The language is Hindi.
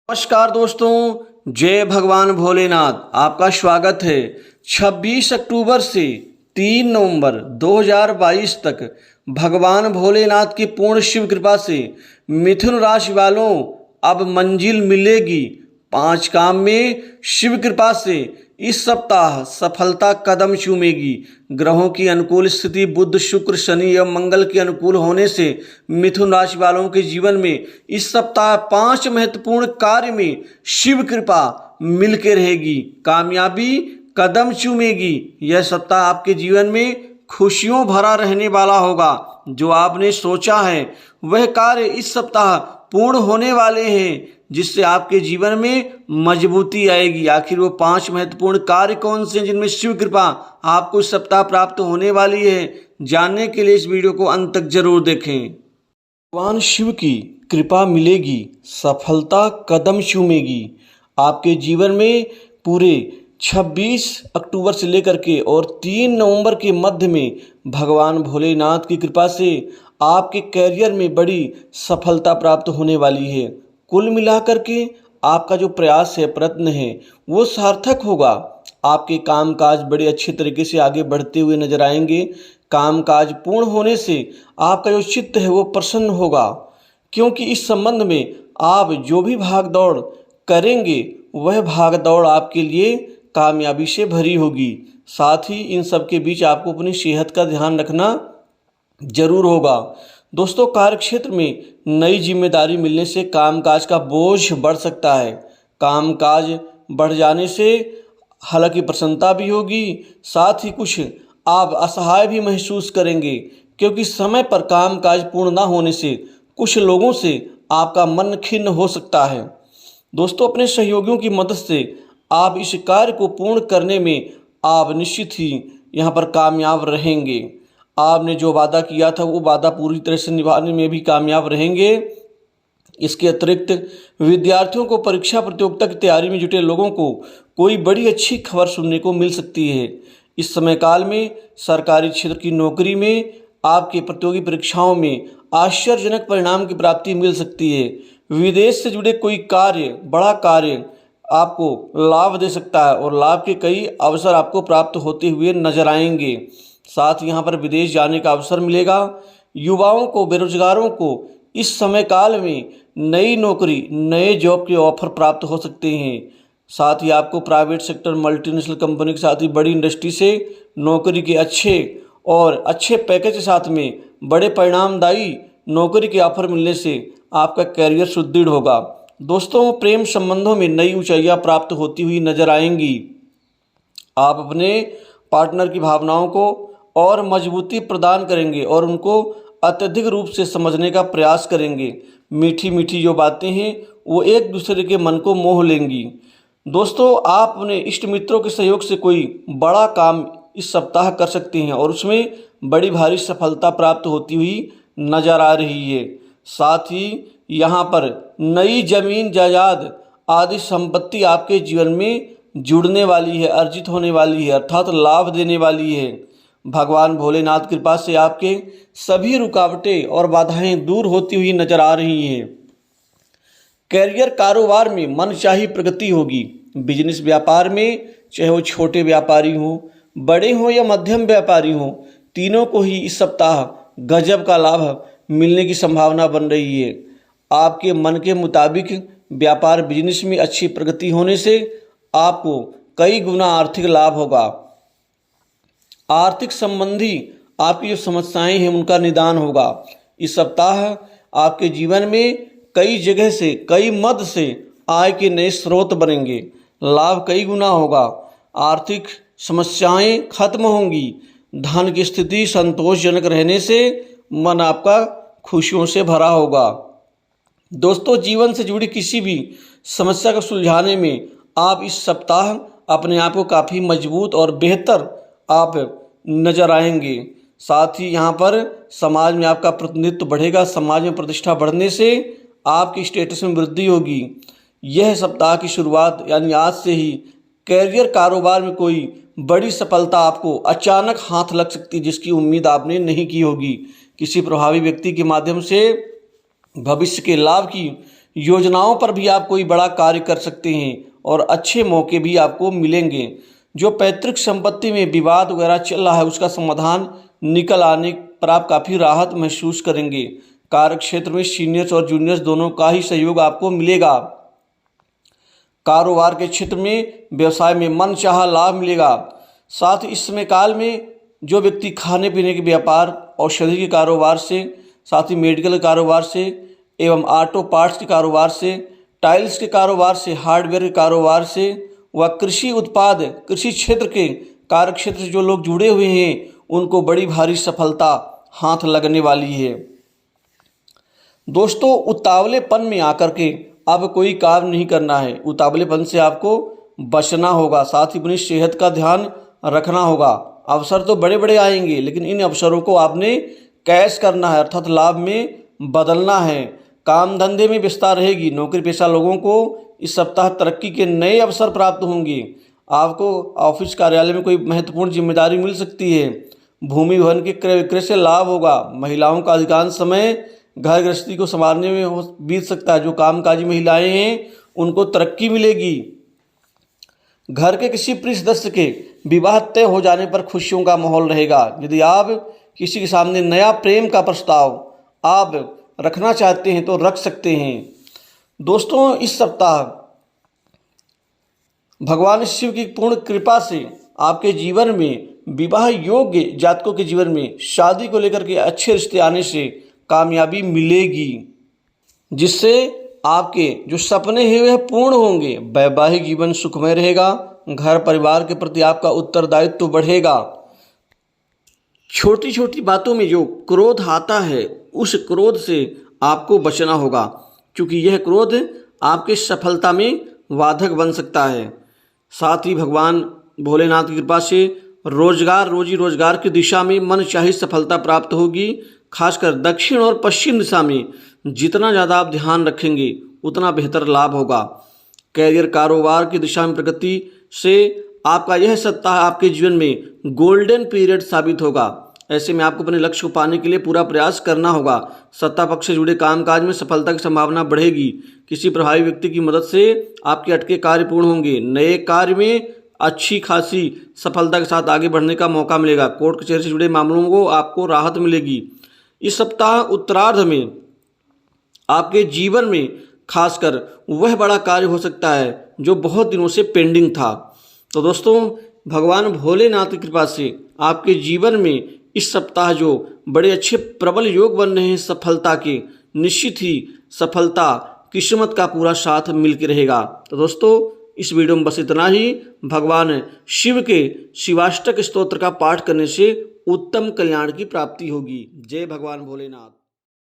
नमस्कार दोस्तों, जय भगवान भोलेनाथ। आपका स्वागत है। 26 अक्टूबर से 3 नवंबर 2022 तक भगवान भोलेनाथ की पूर्ण शिव कृपा से मिथुन राशि वालों अब मंजिल मिलेगी। 5 काम में शिव कृपा से इस सप्ताह सफलता कदम चूमेगी। ग्रहों की अनुकूल स्थिति बुध शुक्र शनि एवं मंगल के अनुकूल होने से मिथुन राशि वालों के जीवन में इस सप्ताह 5 महत्वपूर्ण कार्य में शिव कृपा मिलकर रहेगी। कामयाबी कदम चूमेगी। यह सप्ताह आपके जीवन में खुशियों भरा रहने वाला होगा। जो आपने सोचा है वह कार्य इस सप्ताह पूर्ण होने वाले हैं, जिससे आपके जीवन में मजबूती आएगी। आखिर वो 5 महत्वपूर्ण कार्य कौन से हैं जिनमें शिव कृपा आपको इस सप्ताह प्राप्त होने वाली है? जानने के लिए इस वीडियो को अंत तक जरूर देखें। भगवान शिव की कृपा मिलेगी, सफलता कदम चूमेगी। आपके जीवन में पूरे 26 अक्टूबर से लेकर के और 3 नवंबर के मध्य में भगवान भोलेनाथ की कृपा से आपके कैरियर में बड़ी सफलता प्राप्त होने वाली है। कुल मिलाकर के आपका जो प्रयास है, प्रयत्न है, वो सार्थक होगा। आपके कामकाज बड़े अच्छे तरीके से आगे बढ़ते हुए नजर आएंगे। कामकाज पूर्ण होने से आपका जो चित्त है वो प्रसन्न होगा, क्योंकि इस संबंध में आप जो भी भाग दौड़ करेंगे वह भाग दौड़ आपके लिए कामयाबी से भरी होगी। साथ ही इन सब के बीच आपको अपनी सेहत का ध्यान रखना जरूर होगा। दोस्तों, कार्यक्षेत्र में नई जिम्मेदारी मिलने से कामकाज का बोझ बढ़ सकता है। कामकाज बढ़ जाने से हालांकि प्रसन्नता भी होगी, साथ ही कुछ आप असहाय भी महसूस करेंगे, क्योंकि समय पर कामकाज पूर्ण ना होने से कुछ लोगों से आपका मन खिन्न हो सकता है। दोस्तों, अपने सहयोगियों की मदद से आप इस कार्य को पूर्ण करने में आप निश्चित ही यहाँ पर कामयाब रहेंगे। आपने जो वादा किया था वो वादा पूरी तरह से निभाने में भी कामयाब रहेंगे। इसके अतिरिक्त विद्यार्थियों को, परीक्षा प्रतियोगिता की तैयारी में जुटे लोगों को कोई बड़ी अच्छी खबर सुनने को मिल सकती है। इस समय काल में सरकारी क्षेत्र की नौकरी में आपके प्रतियोगी परीक्षाओं में आश्चर्यजनक परिणाम की प्राप्ति मिल सकती है। विदेश से जुड़े कोई कार्य, बड़ा कार्य आपको लाभ दे सकता है और लाभ के कई अवसर आपको प्राप्त होते हुए नजर आएंगे। साथ यहाँ पर विदेश जाने का अवसर मिलेगा। युवाओं को, बेरोजगारों को इस समय काल में नई नौकरी, नए जॉब के ऑफर प्राप्त हो सकते हैं। साथ ही आपको प्राइवेट सेक्टर, मल्टीनेशनल कंपनी के साथ ही बड़ी इंडस्ट्री से नौकरी के अच्छे पैकेज के साथ में बड़े परिणामदायी नौकरी के ऑफर मिलने से आपका कैरियर सुदृढ़ होगा। दोस्तों, प्रेम संबंधों में नई ऊंचाइयां प्राप्त होती हुई नजर आएंगी। आप अपने पार्टनर की भावनाओं को और मजबूती प्रदान करेंगे और उनको अत्यधिक रूप से समझने का प्रयास करेंगे। मीठी मीठी जो बातें हैं वो एक दूसरे के मन को मोह लेंगी। दोस्तों, आप अपने इष्ट मित्रों के सहयोग से कोई बड़ा काम इस सप्ताह कर सकते हैं और उसमें बड़ी भारी सफलता प्राप्त होती हुई नजर आ रही है। साथ ही यहाँ पर नई जमीन जायदाद आदि संपत्ति आपके जीवन में जुड़ने वाली है, अर्जित होने वाली है, अर्थात लाभ देने वाली है। भगवान भोलेनाथ की कृपा से आपके सभी रुकावटें और बाधाएं दूर होती हुई नजर आ रही हैं। कैरियर, कारोबार में मनचाही प्रगति होगी। बिजनेस, व्यापार में चाहे वो छोटे व्यापारी हों, बड़े हों या मध्यम व्यापारी हों, तीनों को ही इस सप्ताह गजब का लाभ मिलने की संभावना बन रही है। आपके मन के मुताबिक व्यापार, बिजनेस में अच्छी प्रगति होने से आपको कई गुना आर्थिक लाभ होगा। आर्थिक संबंधी आपकी जो समस्याएं हैं उनका निदान होगा। इस सप्ताह आपके जीवन में कई जगह से, कई मद से आय के नए स्रोत बनेंगे। लाभ कई गुना होगा। आर्थिक समस्याएं खत्म होंगी। धन की स्थिति संतोषजनक रहने से मन आपका खुशियों से भरा होगा। दोस्तों, जीवन से जुड़ी किसी भी समस्या को सुलझाने में आप इस सप्ताह अपने आप को काफ़ी मजबूत और बेहतर आप नजर आएंगे। साथ ही यहाँ पर समाज में आपका प्रतिनिधित्व बढ़ेगा। समाज में प्रतिष्ठा बढ़ने से आपकी स्टेटस में वृद्धि होगी। यह सप्ताह की शुरुआत यानी आज से ही कैरियर, कारोबार में कोई बड़ी सफलता आपको अचानक हाथ लग सकती है, जिसकी उम्मीद आपने नहीं की होगी। किसी प्रभावी व्यक्ति के माध्यम से भविष्य के लाभ की योजनाओं पर भी आप कोई बड़ा कार्य कर सकते हैं और अच्छे मौके भी आपको मिलेंगे। जो पैतृक संपत्ति में विवाद वगैरह चल रहा है उसका समाधान निकल आने पर आप काफ़ी राहत महसूस करेंगे। कार्य क्षेत्र में सीनियर्स और जूनियर्स दोनों का ही सहयोग आपको मिलेगा। कारोबार के क्षेत्र में व्यवसाय में मनचाहा लाभ मिलेगा। साथ ही इस समय काल में जो व्यक्ति खाने पीने के व्यापार, औषधि के कारोबार से, साथ ही मेडिकल के कारोबार से एवं ऑटो पार्ट्स के कारोबार से, टाइल्स के कारोबार से, हार्डवेयर के कारोबार से व कृषि उत्पाद, कृषि क्षेत्र के कार्य क्षेत्र से जो लोग जुड़े हुए हैं उनको बड़ी भारी सफलता हाथ लगने वाली है। दोस्तों, उतावलेपन में आकर के अब कोई काम नहीं करना है। उतावलेपन से आपको बचना होगा। साथ ही अपनी सेहत का ध्यान रखना होगा। अवसर तो बड़े बड़े आएंगे लेकिन इन अवसरों को आपने कैश करना है, अर्थात लाभ में बदलना है। काम धंधे में विस्तार रहेगी। नौकरी पेशा लोगों को इस सप्ताह तरक्की के नए अवसर प्राप्त होंगे। आपको ऑफिस कार्यालय में कोई महत्वपूर्ण जिम्मेदारी मिल सकती है। भूमि भवन के क्रय विक्रय से लाभ होगा। महिलाओं का अधिकांश समय घर गृहस्थी को संभालने में बीत सकता है। जो कामकाजी महिलाएं हैं उनको तरक्की मिलेगी। घर के किसी प्रिय सदस्य के विवाह तय हो जाने पर खुशियों का माहौल रहेगा। यदि आप किसी के सामने नया प्रेम का प्रस्ताव आप रखना चाहते हैं तो रख सकते हैं। दोस्तों, इस सप्ताह भगवान शिव की पूर्ण कृपा से आपके जीवन में विवाह योग्य जातकों के जीवन में शादी को लेकर के अच्छे रिश्ते आने से कामयाबी मिलेगी, जिससे आपके जो सपने हैं वह पूर्ण होंगे। वैवाहिक जीवन सुखमय रहेगा। घर परिवार के प्रति आपका उत्तरदायित्व तो बढ़ेगा। छोटी छोटी बातों में जो क्रोध आता है उस क्रोध से आपको बचना होगा, क्योंकि यह क्रोध आपके सफलता में बाधक बन सकता है। साथ ही भगवान भोलेनाथ की कृपा से रोजी रोजगार की दिशा में मनचाही सफलता प्राप्त होगी। खासकर दक्षिण और पश्चिम दिशा में जितना ज़्यादा आप ध्यान रखेंगे उतना बेहतर लाभ होगा। कैरियर, कारोबार की दिशा में प्रगति से आपका यह सप्ताह आपके जीवन में गोल्डन पीरियड साबित होगा। ऐसे में आपको अपने लक्ष्य को पाने के लिए पूरा प्रयास करना होगा। सत्ता पक्ष से जुड़े कामकाज में सफलता की संभावना बढ़ेगी। किसी प्रभावी व्यक्ति की मदद से आपके अटके कार्य पूर्ण होंगे। नए कार्य में अच्छी खासी सफलता के साथ आगे बढ़ने का मौका मिलेगा। कोर्ट कचहरी से जुड़े मामलों को आपको राहत मिलेगी। इस सप्ताह उत्तरार्ध में आपके जीवन में खासकर वह बड़ा कार्य हो सकता है जो बहुत दिनों से पेंडिंग था। तो दोस्तों, भगवान भोलेनाथ की कृपा से आपके जीवन में इस सप्ताह जो बड़े अच्छे प्रबल योग बन रहे हैं सफलता के, निश्चित ही सफलता किस्मत का पूरा साथ मिलकर रहेगा। तो दोस्तों, इस वीडियो में बस इतना ही। भगवान शिव के शिवाष्टक स्तोत्र का पाठ करने से उत्तम कल्याण की प्राप्ति होगी। जय भगवान भोलेनाथ।